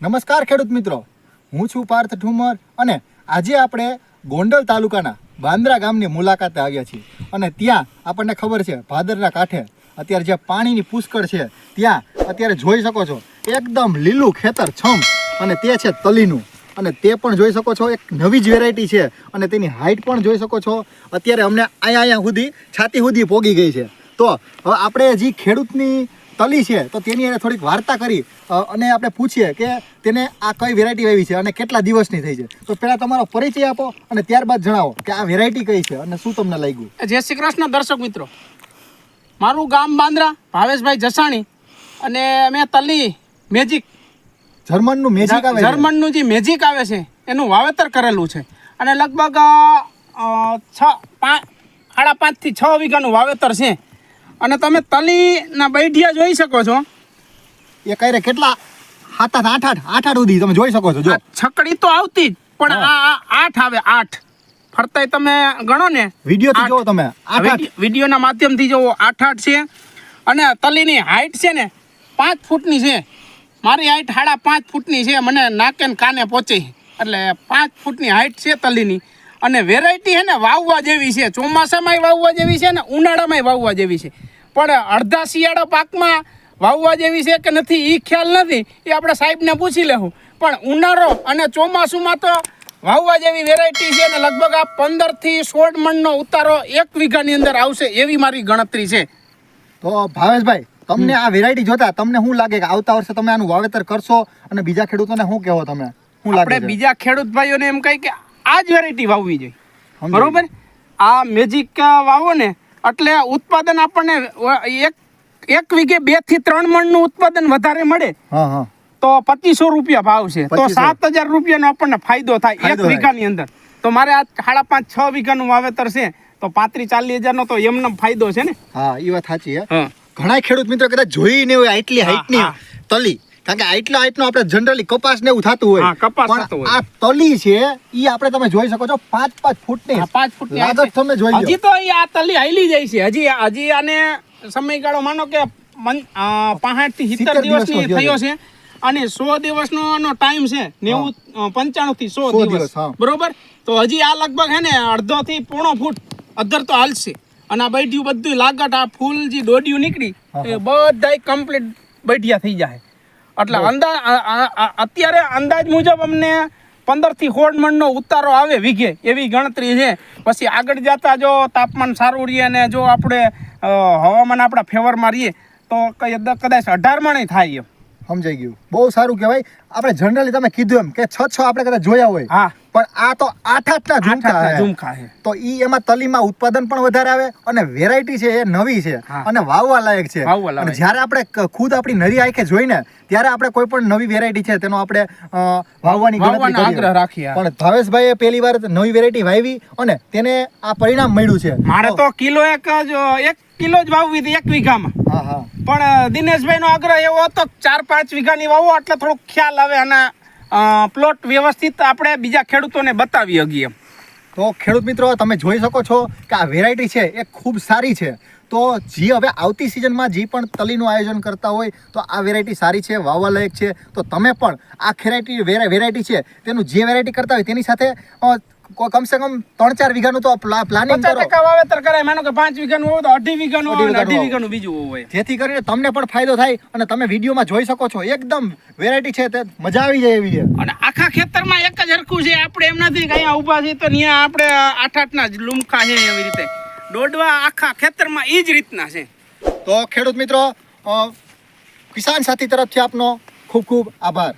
નમસ્કાર ખેડૂત મિત્રો, હું છું પાર્થ ઠુમર અને આજે આપણે ગોંડલ તાલુકાના બાંદ્રા ગામની મુલાકાતે આવ્યા છીએ અને ત્યાં આપણને ખબર છે ભાદરના કાંઠે અત્યારે જે પાણીની પુષ્કળ છે ત્યાં અત્યારે જોઈ શકો છો એકદમ લીલું ખેતર છમ અને તે છે તલીનું અને તે પણ જોઈ શકો છો એક નવી જ વેરાયટી છે અને તેની હાઈટ પણ જોઈ શકો છો. અત્યારે અમને અહીંયા સુધી છાતી સુધી પોગી ગઈ છે. તો હવે આપણે જે ખેડૂતની તલી છે તો તેની એને થોડીક વાર્તા કરી અને આપણે પૂછીએ કે તેને આ કઈ વેરાયટી આવી છે અને કેટલા દિવસની થઈ છે. તો પહેલાં તમારો પરિચય આપો અને ત્યારબાદ જણાવો કે આ વેરાયટી કઈ છે અને શું તમને લાગ્યું. જય શ્રી કૃષ્ણ દર્શક મિત્રો, મારું ગામ બાંદ્રા, ભાવેશભાઈ જસાણી અને મેં તલી મેજિક જર્મનનું મેજિક આવે જર્મનનું જે મેજિક આવે છે એનું વાવેતર કરેલું છે અને લગભગ 5.5 થી 6 વીઘાનું વાવેતર છે અને તમે તલીના બૈઠિયા જોઈ શકો છો. એ કઈ રે કેટલા 7-8 સુધી તમે જોઈ શકો છો. જો છકડી તો આવતી જ પણ આ 8 આવે 8 ફરતાય તમે ગણો ને વિડીયો થી જોવો તમે વિડીયોના માધ્યમથી જોવો 8 છે અને તલીની હાઈટ છે ને 5 ફૂટની છે. મારી હાઈટ 5.5 ફૂટની છે, મને નાકે ને કાને પહોંચે એટલે 5 ફૂટની હાઈટ છે તલીની અને વેરાયટી છે ને વાવવા જેવી છે. ચોમાસામાંય વાવવા જેવી છે ને ઉનાળામાંય વાવવા જેવી છે, પણ અડધા શિયાળા પાકમાં વાવવા જેવી છે કે નથી એ ખ્યાલ નથી, એ આપણે સાહેબને પૂછી લેવું. પણ ઉનાળો અને ચોમાસુમાં તો વાવવા જેવી વેરાયટી છે ને લગભગ આ 15 થી 16 મણનો ઉતારો 1 વીઘાની અંદર આવશે એવી મારી ગણતરી છે. તો ભાવેશભાઈ, તમને આ વેરાયટી જોતા તમને શું લાગે કે આવતા વર્ષે તમે આનું વાવેતર કરશો અને બીજા ખેડૂતોને શું કહેવો તમે? શું લાગે આપણે બીજા ખેડૂત ભાઈઓને એમ કહી કે આ જ વેરાયટી વાવવી જોઈએ, બરોબર? આ મેજિક વાવો ને એટલે ઉત્પાદન આપણને એક વીઘે 2 થી 3 મણનું ઉત્પાદન વધારે મળે. તો 2500 રૂપિયા ભાવ છે, તો 7000 રૂપિયાનો આપણને ફાયદો થાય 1 વીઘાની અંદર. તો મારે આ 5.5-6 વીઘાનું વાવેતર છે તો 35-40 હજારનો તો એમનો ફાયદો છે ને. હા, એ વાત સાચી છે. ઘણા ખેડૂત મિત્રો કદાચ જોઈ નહીં હોય આટલી હાઈટની તલી, કારણ કે આટલા હાઈટનો આપણે જનરલી કપાસ ને એવું થતું હોય, પણ આ તલી છે ઈ આપણે તમે જોઈ શકો છો 5-5 ફૂટની. 5 ફૂટની લાગત તમે જોઈ લો. હજી તો આ તલી હાઈલી જાય છે. હજી આને સમયગાળો માનો કે 65 થી 70 દિવસની થયો છે અને 100 દિવસનો ટાઈમ છે. 95 થી 100 દિવસ, બરોબર? તો હજી આ લગભગ હે ને અડધો થી પોણો ફૂટ અધર તો હાલશે અને આ બૈઠિયું બધું લાગટ આ ફૂલ જે દોડિયું નીકળી એ બધાય કમ્પ્લીટ બૈઠિયા થઈ જાય. એટલે અત્યારે અંદાજ મુજબ અમને 15 થી 16 મણનો ઉતારો આવે વીઘે એવી ગણતરી છે. પછી આગળ જતા જો તાપમાન સારું રહીએ અને જો આપણે હવામાન આપણા ફેવરમાં રહીએ તો કદાચ 18 મણ થાય એમ. સમજાઈ ગયું, બહુ સારું કહેવાય. આપણે જનરલી તમે કીધું એમ કે 6 આપણે કદાચ જોયા હોય, પણ આ તો 8 ઝુમખા છે. તો ઈ એમાં તલીમાં ઉત્પાદન પણ વધારે આવે અને વેરાયટી છે એ નવી છે અને વાવવા લાયક છે. અને જ્યારે આપણે ખુદ આપણી નરી આંખે જોઈને ત્યારે આપણે કોઈ પણ નવી વેરાયટી છે તેનો આપણે વાવવાની આગ્રહ રાખીએ. પણ ભાવેશભાઈએ પહેલી વાર નવી વેરાયટી વાવી અને તેને આ પરિણામ મળ્યું છે. મારે તો કિલો એક કિલો જ વાવવી હતી 1 વીઘામાં. પણ દિનેશભાઈ નો આગ્રહ એવો હતો 4-5 વીઘાની વાવો એટલે થોડોક ખ્યાલ આવે અને પ્લોટ વ્યવસ્થિત આપણે બીજા ખેડૂતોને બતાવી શકીએ. તો ખેડૂત મિત્રો, તમે જોઈ શકો છો કે આ વેરાયટી છે એ ખૂબ સારી છે. તો જે હવે આવતી સિઝનમાં જે પણ તલીનું આયોજન કરતા હોય તો આ વેરાયટી સારી છે, વાવવા લાયક છે. તો તમે પણ આ વેરાયટી છે તેનું જે વેરાયટી કરતા હોય તેની સાથે કમસે કમ 3-4 વીઘાનું તો પ્લાનિંગ કરો. 50% વાવેતર કરાય. માનો કે 5 વીઘાનું હોય તો 2.5 વીઘાનું હોય, 2.5 વીઘાનું બીજું હોય, જેથી કરીને તમને પણ ફાયદો થાય અને તમે વિડીયોમાં જોઈ શકો છો એકદમ વેરાયટી છે તે મજા આવી જાય એવી છે. અને આખા ખેતરમાં એક જ હરખું છે. આપણે એમ નથી કે અહીંયા ઊભા છે તો ત્યાં આપણે 8-8ના જ લુમખા છે એવી રીતે દોડવા આખા ખેતરમાં એ જ રીતના છે. તો ખેડૂત મિત્રો, કિસાન સાથી તરફથી આપનો ખૂબ ખૂબ આભાર.